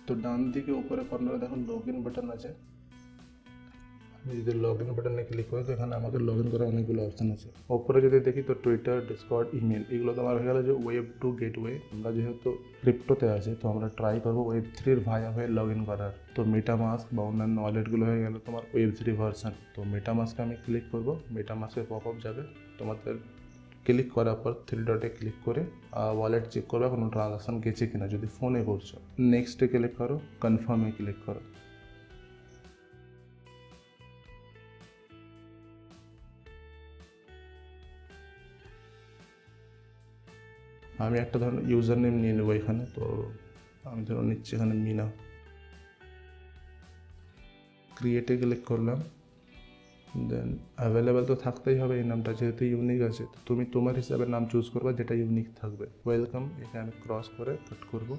তো ডান দিকে উপরে কর্নারে দেখো লগ ইন বাটন আছে। আমি যদি লগ ইন বাটনে ক্লিক করি তো এখানে আমাকে লগ ইন করার অনেকগুলো অপশান আছে। ওপরে যদি দেখি তো টুইটার, ডিসকর্ড, ইমেল, এগুলো তো আমার হয়ে গেলো যে ওয়েব 2 গেটওয়ে। আমরা যেহেতু ক্রিপ্টোতে আছে তো আমরা ট্রাই করবো ওয়েব 3 ভায়া হয়ে লগ ইন করার। তো মেটামাস্ক বা অন্যান্য ওয়ালেটগুলো হয়ে গেলো তোমার ওয়েব 3 ভার্সন। তো মেটামাস্কে আমি ক্লিক করবো, মেটামাস্কের পপ আপ যাবে, তোমাদের ক্লিক করার পর 3 ডটে ক্লিক করে ওয়ালেট চেক করবে কোনো ট্রানজাকশান গেছে কিনা, যদি ফোনে করছো। নেক্সটে ক্লিক করো, কনফার্মে ক্লিক করো। আমি একটা ধরনের ইউজার নেম নিয়ে নেবো এখানে। তো আমি ধরো নিচ্ছি এখানে মিনা। ক্রিয়েটে ক্লিক করলাম, দেন অ্যাভেলেবেল তো থাকতেই হবে এই নামটা, যেহেতু ইউনিক আছে। তো তুমি তোমার হিসাবে নাম চুজ করবে যেটা ইউনিক থাকবে। ওয়েলকাম, এখানে আমি ক্রস করে কাট করবো।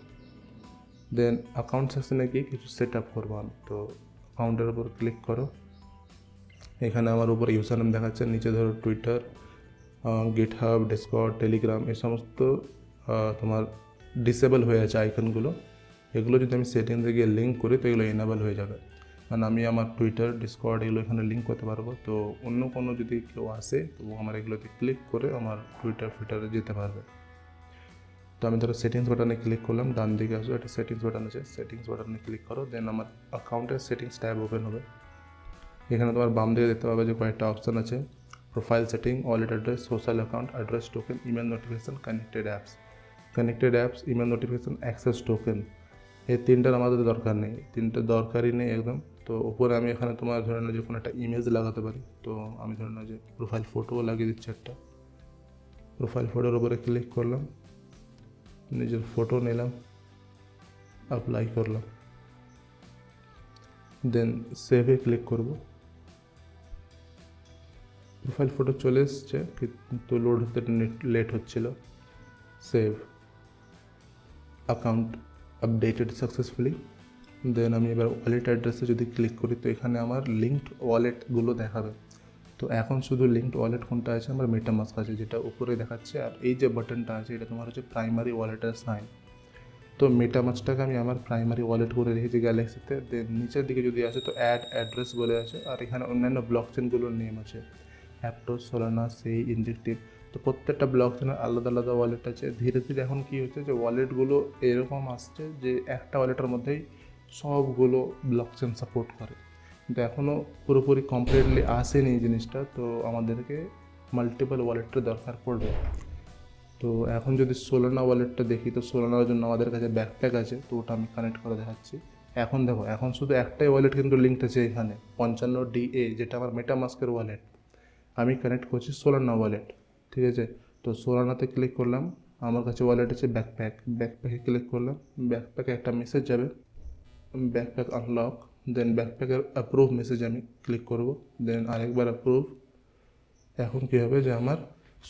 দেন অ্যাকাউন্ট সেকশনে গিয়ে কিছু সেট আপ করবো আমি। তো অ্যাকাউন্টের উপর ক্লিক করো। এখানে আমার উপর ইউজার নেম দেখাচ্ছে, নিচে ধরো টুইটার, গিটহাব, ডিসকর্ড, টেলিগ্রাম, এই সমস্ত তোমার ডিসেবল হয়ে আছে আইকনগুলো। এগুলো যদি আমি সেটিংসে গিয়ে লিঙ্ক করি তো এগুলো এনেবল হয়ে যাবে। কারণ আমি আমার টুইটার, ডিসকর্ড এগুলো এখানে লিঙ্ক করতে পারবো। তো অন্য কোনো যদি কেউ আসে তো আমার এগুলোতে ক্লিক করে আমার টুইটারে যেতে পারবে। তো আমি ধরো সেটিংস বাটনে ক্লিক করলাম, ডান দিকে আসো, একটা সেটিংস বাটন আছে, সেটিংস বাটনে ক্লিক করো। দেন আমার অ্যাকাউন্টের সেটিংস ট্যাব ওপেন হবে। এখানে তোমার বাম দিকে দেখতে পাবে যে কয়েকটা অপশান আছে, profile setting, wallet address, social account, address token, email notification, connected apps, email notification, access token. এই তিনটার আমাদের দরকার নেই, তিনটে দরকারই নেই একদম। তো উপরে আমি এখানে তোমার ধরে নাও যে কোনো একটা ইমেজ লাগাতে পারি। তো আমি ধরে নাও যে প্রোফাইল ফটোও লাগিয়ে দিচ্ছি একটা। প্রোফাইল ফটোর উপরে ক্লিক করলাম, নিজের ফটো নিলাম, অ্যাপ্লাই করলাম, দেন সেভে ক্লিক করব। প্রোফাইল ফটো চলে এসছে কিন্তু লোড হতে লেট হচ্ছিল। Save, account updated successfully. Then আমি এবার ওয়ালেট অ্যাড্রেসে যদি ক্লিক করি তো এখানে আমার লিঙ্কড ওয়ালেটগুলো দেখাবে। তো এখন শুধু লিঙ্কড ওয়ালেট কোনটা আছে, আমার মেটামাস্ক আছে যেটা উপরে দেখাচ্ছে, আর এই যে বাটনটা আছে এটা তোমার হচ্ছে প্রাইমারি ওয়ালেটের সাইন। তো মেটামাস্কটাকে আমি আমার প্রাইমারি ওয়ালেট করে রেখেছি গ্যালাক্সিতে। দেন নিচের দিকে যদি আসে তো অ্যাড অ্যাড্রেস বলে আছে, আর এখানে অন্যান্য ব্লক চেনগুলোর নেম আছে, অ্যাপটোস, সোলানা, সেই, ইনজেক্টিভ। তো প্রত্যেকটা ব্লক চেনের আলাদা আলাদা ওয়ালেট আছে। ধীরে ধীরে এখন কী হচ্ছে যে ওয়ালেটগুলো এরকম আসছে যে একটা ওয়ালেটের মধ্যেই সবগুলো ব্লক চেন সাপোর্ট করে, কিন্তু এখনও পুরোপুরি কমপ্লিটলি আসেনি এই জিনিসটা। তো আমাদেরকে মাল্টিপল ওয়ালেটের দরকার পড়বে। তো এখন যদি সোলানা ওয়ালেটটা দেখি তো সোলানার জন্য আমাদের কাছে ব্যাকপ্যাক আছে, তো ওটা আমি কানেক্ট করে দেখাচ্ছি। এখন দেখো, এখন শুধু একটাই ওয়ালেট কিন্তু লিঙ্কড আছে এখানে 55DA, যেটা আমার মেটামাস্কের ওয়ালেট। আমি কানেক্ট করছি সোলানা ওয়ালেট, ঠিক আছে। তো সোলানাতে ক্লিক করলাম, আমার কাছে ওয়ালেট আছে ব্যাকপ্যাকে ক্লিক করলাম। ব্যাকপ্যাকে একটা মেসেজ যাবে, ব্যাকপ্যাক আনলক। দেন ব্যাকপ্যাকের অ্যাপ্রুভ মেসেজ আমি ক্লিক করব, দেন আরেকবার অ্যাপ্রুভ। এখন কী হবে যে আমার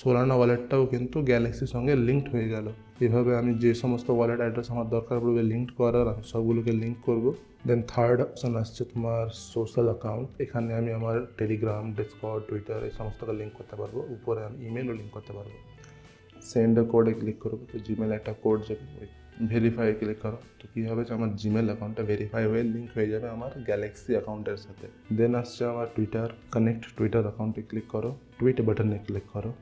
সোলানা ওয়ালেটটাও কিন্তু গ্যালাক্সির সঙ্গে লিঙ্কড হয়ে গেল। এভাবে আমি যে সমস্ত ওয়ালেট অ্যাড্রেস আমার দরকার পড়বে লিঙ্কড করার, আমি সবগুলোকে লিঙ্ক করব। দেন থার্ড অপশান আসছে তোমার সোশ্যাল অ্যাকাউন্ট। এখানে আমি আমার টেলিগ্রাম, ডিসকর্ড, টুইটার এই সমস্তকে লিঙ্ক করতে পারবো। উপরে আমি ইমেলও লিঙ্ক করতে পারবো। সেন্ড কোডে ক্লিক করবো, তো জিমেল একটা কোড যাবে, ভেরিফাই ক্লিক করো। তো কী হবে যে আমার জিমেল অ্যাকাউন্টটা ভেরিফাই হয়ে লিঙ্ক হয়ে যাবে আমার গ্যালাক্সি অ্যাকাউন্টের সাথে। দেন আসছে আমার টুইটার, কানেক্ট টুইটার অ্যাকাউন্টে ক্লিক করো, টুইট বাটনে ক্লিক করো।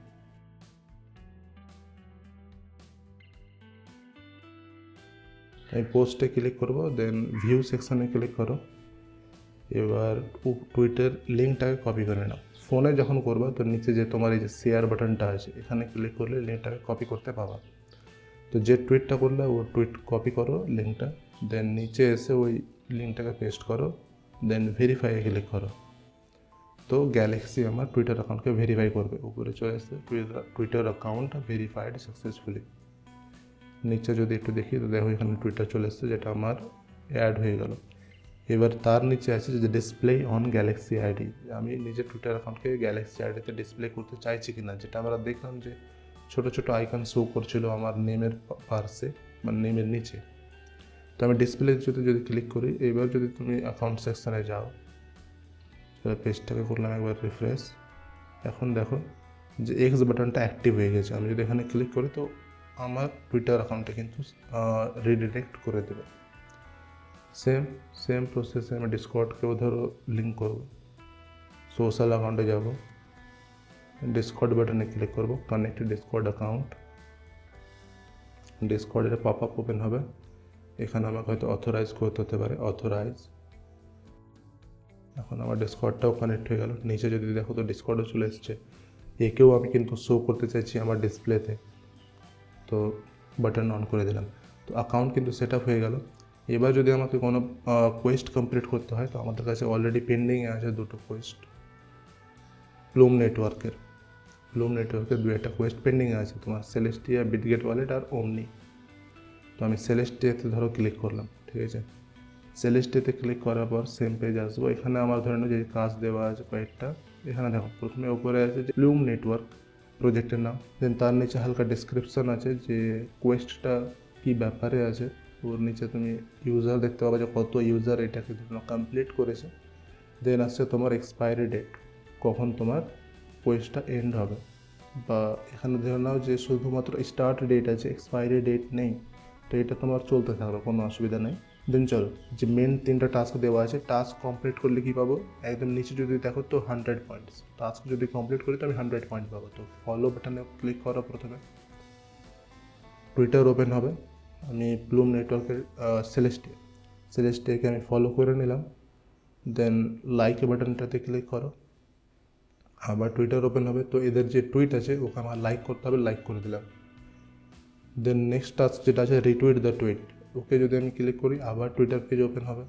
আমি পোস্টে ক্লিক করব, দেন ভিউ সেকশানে ক্লিক করো। এবার টুইটের লিঙ্কটাকে কপি করে নাও। ফোনে যখন করবা তো নিচে যে তোমার এই যে শেয়ার বাটনটা আছে এখানে ক্লিক করলে লিঙ্কটাকে কপি করতে পাবা। তো যে টুইটটা করলে ও টুইট কপি করো লিঙ্কটা, দেন নিচে এসে ওই লিঙ্কটাকে পেস্ট করো, দেন ভেরিফাই ক্লিক করো। তো গ্যালাক্সি আমার টুইটার অ্যাকাউন্টকে ভেরিফাই করবে। উপরে চলে আসছে টুইটার অ্যাকাউন্ট ভেরিফাইড সাকসেসফুলি। নিচে যদি একটু দেখি তো দেখো এখানে টুইটার চলে এসছে, যেটা আমার অ্যাড হয়ে গেল। এবার তার নিচে আছে যে ডিসপ্লে অন গ্যালাক্সি আইডি, আমি নিজের টুইটার অ্যাকাউন্টকে গ্যালাক্সি আইডিতে ডিসপ্লে করতে চাইছি কিনা, যেটা আমরা দেখলাম যে ছোটো ছোটো আইকন শো করছিল আমার নেমের পার্সে, মানে নেমের নিচে। তো আমি ডিসপ্লে যদি ক্লিক করি, এবার যদি তুমি অ্যাকাউন্ট সেকশানে যাও, পেজটাকে করলাম একবার রিফ্রেশ। এখন দেখো যে এক্স বাটনটা অ্যাক্টিভ হয়ে গেছে। আমি যদি এখানে ক্লিক করি তো আমার টুইটার অ্যাকাউন্টে কিন্তু রিডিরেক্ট করে দেবে। সেম প্রসেসে আমি ডিসকর্ডকেও ধরো লিঙ্ক করব। সোশ্যাল অ্যাকাউন্টে যাব, ডিসকর্ড বাটনে ক্লিক করব, কানেক্ট ডিসকর্ড অ্যাকাউন্ট। ডিসকর্ডের পপ আপ ওপেন হবে, এখানে আমাকে হয়তো অথরাইজ করতে হতে পারে, অথরাইজ। এখন আমার ডিসকর্ডটাও কানেক্ট হয়ে গেল। নিচে যদি দেখো তো ডিসকর্ডও চলে এসছে। একেও আমি কিন্তু শো করতে চাইছি আমার ডিসপ্লেতে, তো বাটন অন করে দিলাম। তো অ্যাকাউন্ট কিন্তু সেট আপ হয়ে গেল। এবার যদি আমাকে কোনো কোয়েস্ট কমপ্লিট করতে হয়, তো আমাদের কাছে অলরেডি পেন্ডিংয়ে আছে দুটো কোয়েস্ট, প্লুম নেটওয়ার্কের দু একটা কোয়েস্ট পেন্ডিংয়ে আছে তোমার, সেলেস্টিয়া, বিটগেট ওয়ালেট আর ওমনি। তো আমি সেলেস্টিয়াতে ধরো ক্লিক করলাম, ঠিক আছে। সেলেস্টিয়াতে ক্লিক করার পর সেম পেজ আসবো। এখানে আমার ধরে নাও যে কাজ দেওয়া আছে কয়েকটা। এখানে দেখো প্রথমে উপরে আছে যে প্লুম নেটওয়ার্ক প্রজেক্টের নাম, দেন তার নিচে হালকা ডেসক্রিপশন আছে যে কোয়েস্টটা কী ব্যাপারে আছে। ওর নিচে তুমি ইউজার দেখতে পাবে যে কত ইউজার এটাকে কমপ্লিট করেছে। দেন আসছে তোমার এক্সপায়ারি ডেট, কখন তোমার কোয়েস্টটা এন্ড হবে। বা এখানে ধরে নাও যে শুধুমাত্র স্টার্ট ডেট আছে, এক্সপায়ারি ডেট নেই, তো এটা তোমার চলতে থাকবে, কোনো অসুবিধা নেই। দেন চলো, যে মেন 3টা টাস্ক দেওয়া আছে, টাস্ক কমপ্লিট করলে কী পাবো, একদম নিচে যদি দেখো তো 100 পয়েন্টস। টাস্ক যদি কমপ্লিট করি তো আমি 100 পয়েন্ট পাবো। তো ফলো বাটনে ক্লিক করো প্রথমে, টুইটার ওপেন হবে। আমি প্লুম নেটওয়ার্কের সেলেস্টিয়াকে আমি ফলো করে নিলাম। দেন লাইক বাটনটাতে ক্লিক করো, আবার টুইটার ওপেন হবে। তো এদের যে টুইট আছে ওকে আমার লাইক করতে হবে, লাইক করে দিলাম। দেন নেক্সট টাস্ক যেটা আছে রিটুইট দ্য টুইট, ওকে যদি আমি ক্লিক করি আবার টুইটার পেজ ওপেন হবে।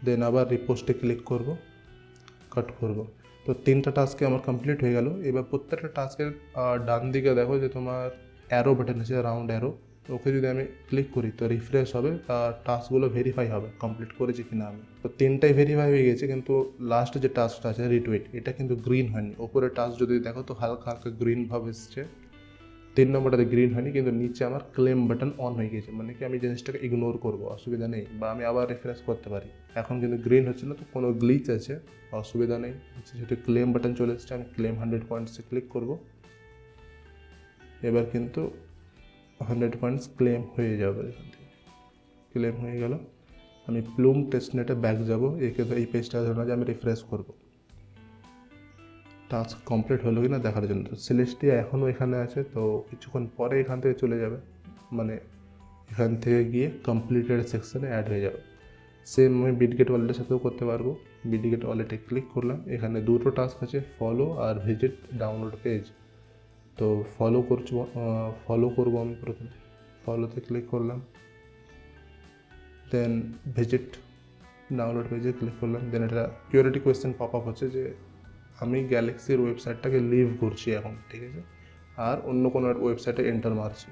দেন আবার রিপোস্টে ক্লিক করব, কাট করব। তো 3টা টাস্কে আমার কমপ্লিট হয়ে গেল। এবার প্রত্যেকটা টাস্কের ডান দিকে দেখো যে তোমার অ্যারো বাটন আছে, রাউন্ড অ্যারো, ওকে যদি আমি ক্লিক করি তো রিফ্রেশ হবে, তার টাস্কগুলো ভেরিফাই হবে কমপ্লিট করেছি কিনা আমি। তো 3টাই ভেরিফাই হয়ে গেছে, কিন্তু লাস্ট যে টাস্কটা আছে রিটুইট, এটা কিন্তু গ্রিন হয়নি। ওপরে টাস্ক যদি দেখো তো হালকা হালকা গ্রিন ভাব এসছে, 3 নম্বরটাতে গ্রিন হয়নি, কিন্তু নিচে আমার ক্লেম বাটন অন হয়ে গেছে, মানে কি আমি জিনিসটাকে ইগনোর করবো, অসুবিধা নেই, বা আমি আবার রিফ্রেশ করতে পারি। এখন কিন্তু গ্রিন হচ্ছে না, তো কোনো গ্লিচ আছে, অসুবিধা নেই। যেহেতু ক্লেম বাটন চলে এসছে, আমি ক্লেম 100 পয়েন্টসে ক্লিক করব। এবার কিন্তু 100 পয়েন্টস ক্লেম হয়ে যাবে, এখান থেকে ক্লেম হয়ে গেল। আমি প্লুম টেস্টনেটে ব্যাক যাব, একে তো এই পেজটা ধরে যে আমি রিফ্রেশ করব টাস্ক কমপ্লিট হলো কি না দেখার জন্য। তো সেলেস্টিয়া এখনও এখানে আছে, তো কিছুক্ষণ পরে এখান থেকে চলে যাবে, মানে এখান থেকে গিয়ে কমপ্লিটেড সেকশনে অ্যাড হয়ে যাবে। সেম আমি বিটগেট ওয়ালেটের সাথেও করতে পারবো। বিটগেট ওয়ালেটে ক্লিক করলাম, এখানে দুটো টাস্ক আছে, ফলো আর ভিজিট ডাউনলোড পেজ। তো ফলো করবো আমি প্রথমে, ফলোতে ক্লিক করলাম। দেন ভিজিট ডাউনলোড পেজে ক্লিক করলাম। দেন এটা কিউরিটি কোয়েশ্চেন পপ আপ হচ্ছে যে আমি গ্যালাক্সির ওয়েবসাইটটাকে লিভ করছি এখন, ঠিক আছে, আর অন্য কোনো ওয়েবসাইটে এন্টার মারছি।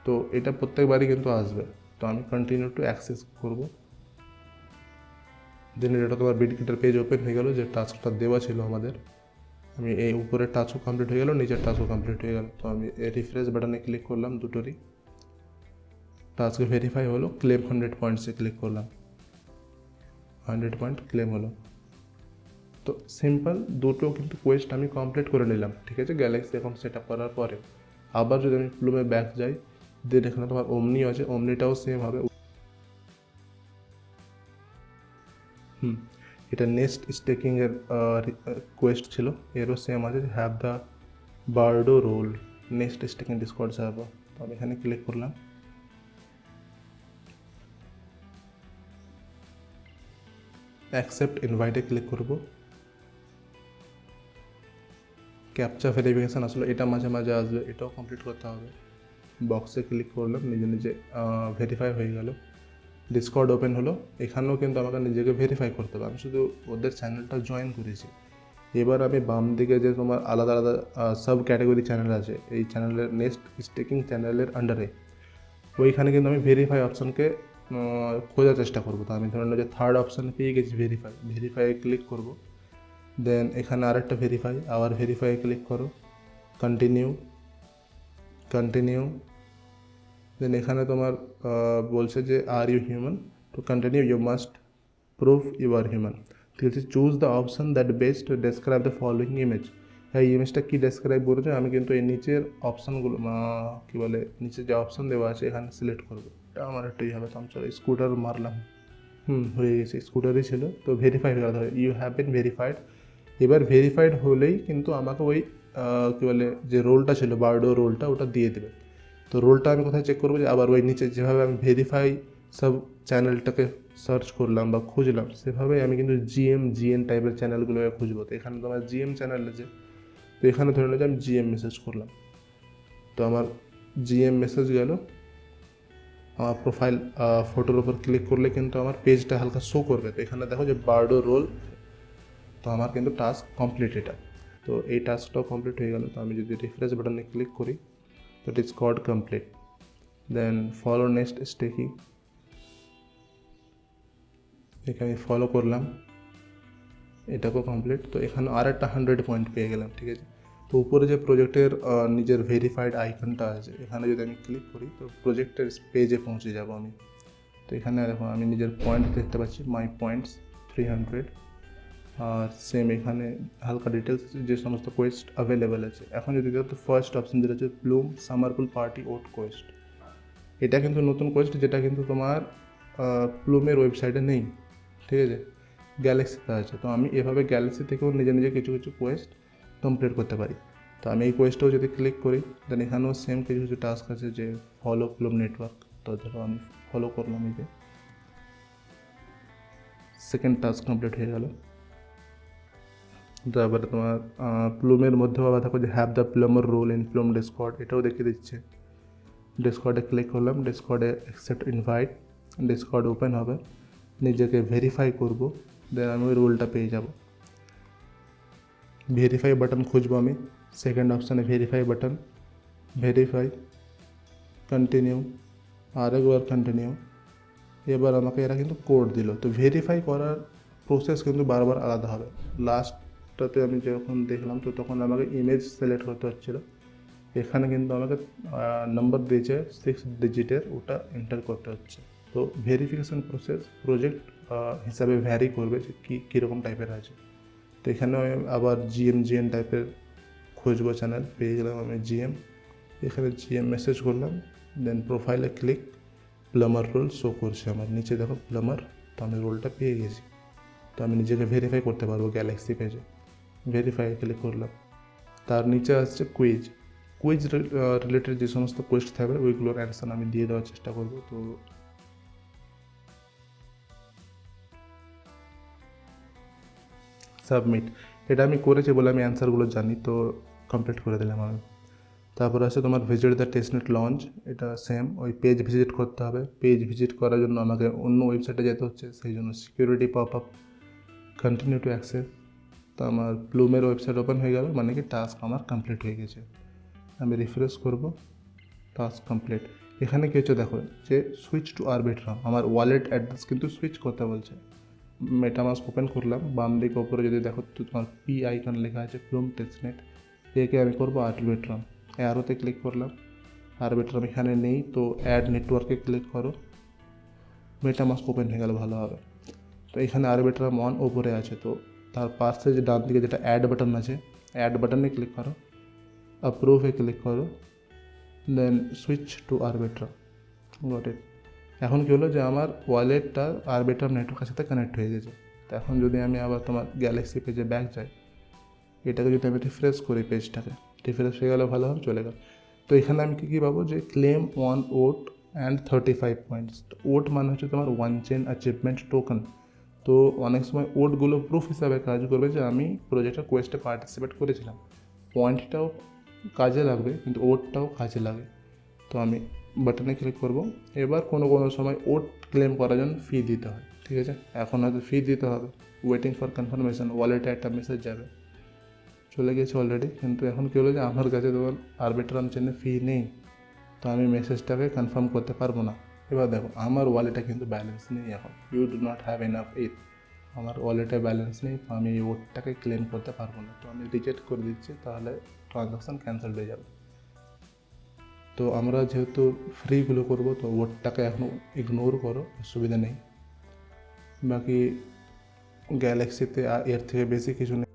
তো এটা প্রত্যেকবারই কিন্তু আসবে। তো আমি কন্টিনিউ টু অ্যাক্সেস করব। দেন এটা তোমার বিটগেটের পেজ ওপেন হয়ে গেল, যে টাস্কটা দেওয়া ছিল আমাদের। আমি এই উপরের টাস্কও কমপ্লিট হয়ে গেল, নিচের টাস্কও কমপ্লিট হয়ে গেল। তো আমি রিফ্রেশ বাটনে ক্লিক করলাম, দুটোরই টাস্ক ভেরিফাই হলো। ক্লেম 100 পয়েন্টসে ক্লিক করলাম, 100 পয়েন্ট ক্লেম হলো। তো সিম্পল, দুটো কিন্তু কোয়েস্ট আমি কমপ্লিট করে নিলাম, ঠিক আছে, গ্যালাক্সি অ্যাকাউন্ট সেট আপ করার পরে। আবার যদি আমি প্লুমে ব্যাক যাই, দেন এখানে তোমার ওমনি আছে, ওমনিটাও সেম হবে। এটা নেক্সট স্টেকিংয়ের কোয়েস্ট ছিল, এরও সেম আছে, have the Bardo role next staking Discord server. তো আমি এখানে ক্লিক করলাম, অ্যাকসেপ্ট ইনভাইটে ক্লিক করব। ক্যাপচা ভেরিফিকেশান আসলে এটা মাঝে মাঝে আসবে, এটাও কমপ্লিট করতে হবে। বক্সে ক্লিক করলাম, নিজে নিজে ভেরিফাই হয়ে গেল। ডিসকর্ড ওপেন হলো, এখানেও কিন্তু আমাকে নিজেকে ভেরিফাই করতে হবে। আমি শুধু ওদের চ্যানেলটা জয়েন করেছি। এবার আমি বাম দিকে যে তোমার আলাদা আলাদা সাব ক্যাটাগরি চ্যানেল আছে, এই চ্যানেলের নেক্সট স্টেকিং চ্যানেলের আন্ডারে, ওইখানে কিন্তু আমি ভেরিফাই অপশানকে খোঁজার চেষ্টা করবো। তো আমি ধরেন যে থার্ড অপশানে পেয়ে গেছি ভেরিফাইয়ে ক্লিক করব। দেন এখানে আরেকটা ভেরিফাই, আবার ভেরিফাইয়ে ক্লিক করো, কন্টিনিউ। দেন এখানে তোমার বলছে যে are you human, to continue you must prove you are human, ঠিক আছে। Choose the option that best describe the following image. হ্যাঁ, এই ইমেজটা কী ডেসক্রাইব করেছে, আমি কিন্তু এই নিচের অপশানগুলো কী বলে, নিচে যে অপশান দেওয়া আছে এখানে সিলেক্ট করবো। আমার একটু হবে, তো আমি চলো স্কুটার মারলাম, হয়ে গেছে, স্কুটারই ছিল, তো ভেরিফাইড হয়ে গেল, ইউ হ্যাভ বিন ভেরিফাইড। এবার ভেরিফাইড হলেই কিন্তু আমাকে ওই কী বলে যে রোলটা ছিল বারডো রোলটা, ওটা দিয়ে দেবে। তো রোলটা আমি কোথায় চেক করবো, যে আবার ওই নিচে যেভাবে আমি ভেরিফাই সব চ্যানেলটাকে সার্চ করলাম বা খুঁজলাম, সেভাবেই আমি কিন্তু জিএন টাইপের চ্যানেলগুলোকে খুঁজবো। তো এখানে তো আমার জিএম চ্যানেল আছে, তো এখানে ধরে নিলাম যে আমি জিএম মেসেজ করলাম, তো আমার জিএম মেসেজ গেল। আমার প্রোফাইল ফটোর ওপর ক্লিক করলে কিন্তু আমার পেজটা হালকা শো করবে, তো এখানে দেখো যে বারডো রোল, তো আমার কিন্তু টাস্ক কমপ্লিট এটা। তো এই টাস্কটাও কমপ্লিট হয়ে গেল। তো আমি যদি রিফ্রেশ বাটনে ক্লিক করি, তো it is called complete. Then follow next staking, এখানে আমি ফলো করলাম, এটাকেও কমপ্লিট। তো এখানে আর একটা 100 পয়েন্ট পেয়ে গেলাম, ঠিক আছে। তো উপরে যে প্রজেক্টের নিজের ভেরিফাইড আইকনটা আছে, এখানে যদি আমি ক্লিক করি তো প্রজেক্টের পেজে পৌঁছে যাব আমি। তো এখানে দেখো আমি নিজের পয়েন্ট দেখতে পাচ্ছি, মাই পয়েন্টস 300। আর সেম এখানে হালকা ডিটেলস যে সমস্ত কোয়েস্ট অ্যাভেলেবেল আছে। এখন যদি দেখো তো ফার্স্ট অপশন যেটা হচ্ছে প্লুম সামারপুল পার্টি ওট কোয়েস্ট, এটা কিন্তু নতুন কোয়েস্ট, যেটা কিন্তু তোমার প্লুমের ওয়েবসাইটে নেই, ঠিক আছে, গ্যালাক্সিতে আছে। তো আমি এভাবে গ্যালাক্সি থেকেও নিজে নিজে কিছু কিছু কোয়েস্ট কমপ্লিট করতে পারি। তো আমি এই কোয়েস্টটাও যদি ক্লিক করি, দেন এখানেও সেম কিছু কিছু টাস্ক আছে, যে ফলো প্লুম নেটওয়ার্ক। তো ধরো আমি ফলো করলাম, এই যে সেকেন্ড টাস্ক কমপ্লিট হয়ে গেল। তারপরে তোমার প্লুমের মধ্যেও আবার দেখো যে have the plumer role in plume Discord, এটাও দেখিয়ে দিচ্ছে। ডিসকর্ডে ক্লিক করলাম, ডিসকর্ডে অ্যাকসেপ্ট ইনভাইট, ডিসকর্ড ওপেন হবে, নিজেকে ভেরিফাই করব, দেন আমি ওই রোলটা পেয়ে যাব। ভেরিফাই বাটন খুঁজবো আমি, সেকেন্ড অপশানে ভেরিফাই বাটন, ভেরিফাই, কন্টিনিউ, আরেকবার কন্টিনিউ। এবার আমাকে এরা কিন্তু কোড দিল। তো ভেরিফাই করার প্রসেস কিন্তু বারবার আলাদা হবে। লাস্টটাতে আমি যখন দেখলাম, তো তখন আমাকে ইমেজ সিলেক্ট করতে হচ্ছিলো, এখানে কিন্তু আমাকে নাম্বার দিয়েছে 6 ডিজিটের, ওটা এন্টার করতে হচ্ছে। তো ভেরিফিকেশান প্রসেস প্রজেক্ট হিসাবে ভ্যারি করবে যে কীরকম টাইপের আছে। তো এখানে আবার জিএন টাইপের খুঁজবো চ্যানেল, পেয়ে গেলাম আমি জিএম, এখানে জিএম মেসেজ করলাম, দেন প্রোফাইলে ক্লিক, প্লামার রোল শো করছে আমার নিচে, দেখো প্লামার, তো আমি রোলটা পেয়ে গেছি। তো আমি নিজেকে ভেরিফাই করতে পারবো গ্যালাক্সি পেজে, ভেরিফাই ক্লিক করলাম। তার নিচে আসছে কুইজ রিলেটেড যে সমস্ত কোয়েস্ট থাকবে ওইগুলোর অ্যান্সার আমি দিয়ে দেওয়ার চেষ্টা করবো। তো সাবমিট, এটা আমি করেছি বলে আমি অ্যান্সারগুলো জানি, তো কমপ্লিট করে দিলাম আমি। তারপর আছে তোমার ভিজিট দ্য টেস্টনেট লঞ্চ, এটা সেম ওই পেজ ভিজিট করতে হবে। পেজ ভিজিট করার জন্য আমাকে অন্য ওয়েবসাইটে যেতে হচ্ছে, সেই জন্য security pop up, continue to access. তো আমার প্লুমের ওয়েবসাইট ওপেন হয়ে গেল, মানে কি টাস্ক আমার কমপ্লিট হয়ে গেছে। আমি রিফ্রেশ করব, টাস্ক কমপ্লিট। এখানে কী হচ্ছে দেখো, যে সুইচ টু আরবিট্রাম, আমার ওয়ালেট অ্যাড্রেস কিন্তু সুইচ করতে বলছে। মেটামাস্ক ওপেন করলাম, বাম দিকে ওপরে যদি দেখো তো তোমার পি আইকন লেখা আছে প্লুম টেস্টনেট, একে আমি করবো আরবিট্রাম। অ্যারোতে ক্লিক করলাম, আরবিট্রাম এখানে নেই, তো অ্যাড নেটওয়ার্কে ক্লিক করো, মেটামাস্ক ওপেন হয়ে গেল ভালোভাবে। তো এখানে আরবিট্রাম অন ওপরে আছে, তো তার পাশে যে ডান দিকে যেটা অ্যাড বাটন আছে, অ্যাড বাটনে ক্লিক করো, অ্যাপ্রুভে ক্লিক করো, then switch to Arbitrum. Got it. এখন কী হলো যে আমার ওয়ালেটটা আরবিট্রাম নেটওয়ার্কের সাথে কানেক্ট হয়ে গেছে। তো এখন যদি আমি আবার তোমার গ্যালাক্সি পেজে ব্যাক যাই, এটাকে যদি আমি রিফ্রেশ করি, পেজটাকে রিফ্রেশ হয়ে গেলে ভালো হবে, চলে গেল। তো এখানে আমি কী পাবো, যে ক্লেম 1 ওট অ্যান্ড 35 পয়েন্টস। ওট মানে হচ্ছে তোমার ওয়ান চেন অ্যাচিভমেন্ট টোকেন। তো অনেক সময় ওটগুলো প্রুফ হিসাবে কাজ করবে যে আমি প্রজেক্টের কোয়েস্টে পার্টিসিপেট করেছিলাম। পয়েন্টটাও কাজে লাগবে, কিন্তু ওটটাও কাজে লাগে। তো আমি বাটনে ক্লিক করব। এবার কোনো সময় ওট ক্লেম করার জন্য ফি দিতে হয়, ঠিক আছে। এখন হয়তো ফি দিতে হবে, ওয়েটিং ফর কনফার্মেশন, ওয়ালেটে একটা মেসেজ যাবে, চলে গেছে অলরেডি। কিন্তু এখন কী হলো যে আমার কাছে তোমার আরবিট্রাম চেনে ফি নেই, তো আমি মেসেজটাকে কনফার্ম করতে পারবো না। এবার দেখো আমার ওয়ালেটে কিন্তু ব্যালেন্স নেই এখন, you do not have enough ETH, আমার ওয়ালেটে ব্যালেন্স নেই, তো আমি এই ওটটাকে ক্লেম করতে পারবো না। তো আমি রিজেক্ট করে দিচ্ছি, তাহলে ট্রানজাকশান ক্যান্সেল হয়ে যাবে। তো আমরা যেহেতু ফ্রিগুলো করবো, তো ওটটাকে এখন ইগনোর করো, অসুবিধা নেই। বাকি গ্যালাক্সিতে এর থেকে বেশি কিছু নেই।